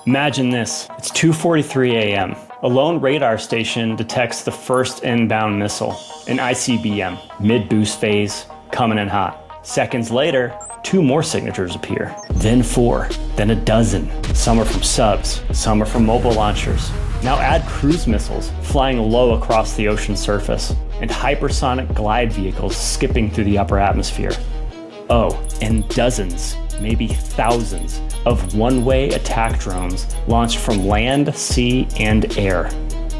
Imagine this, it's 2:43 a.m. A lone radar station detects the first inbound missile, an ICBM, mid-boost phase, coming in hot. Seconds later, 2 more signatures appear, then 4, then a dozen. Some are from subs, some are from mobile launchers. Now add cruise missiles flying low across the ocean surface, and hypersonic glide vehicles skipping through the upper atmosphere. Oh, and dozens, maybe thousands, of one-way attack drones launched from land, sea, and air.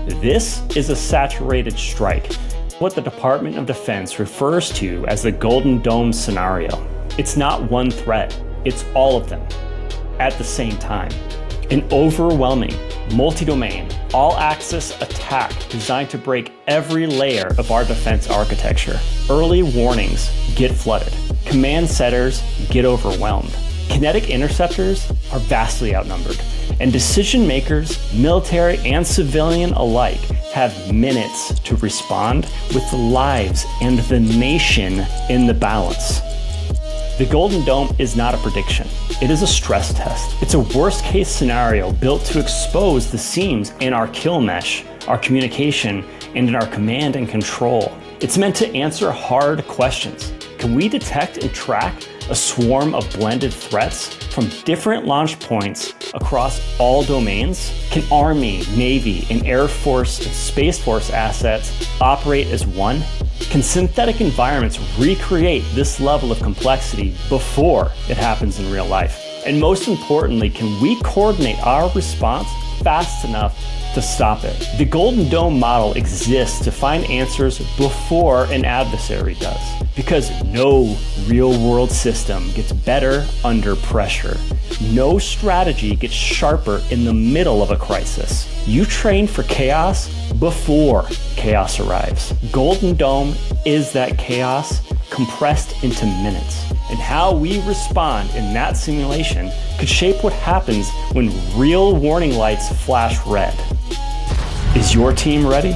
This is a saturated strike, what the Department of Defense refers to as the Golden Dome scenario. It's not one threat, it's all of them at the same time. An overwhelming, multi-domain, all-axis attack designed to break every layer of our defense architecture. Early warnings get flooded. Command centers get overwhelmed. Kinetic interceptors are vastly outnumbered, and decision makers, military and civilian alike, have minutes to respond with the lives and the nation in the balance. The Golden Dome is not a prediction. It is a stress test. It's a worst-case scenario built to expose the seams in our kill mesh, our communication, and in our command and control. It's meant to answer hard questions. Can we detect and track a swarm of blended threats from different launch points across all domains? Can Army, Navy, and Air Force and Space Force assets operate as one? Can synthetic environments recreate this level of complexity before it happens in real life? And most importantly, can we coordinate our response fast enough to stop it? The Golden Dome model exists to find answers before an adversary does, because no real-world system gets better under pressure. No strategy gets sharper in the middle of a crisis. You train for chaos before chaos arrives. Golden Dome is that chaos compressed into minutes. And how we respond in that simulation could shape what happens when real warning lights flash red. Is your team ready?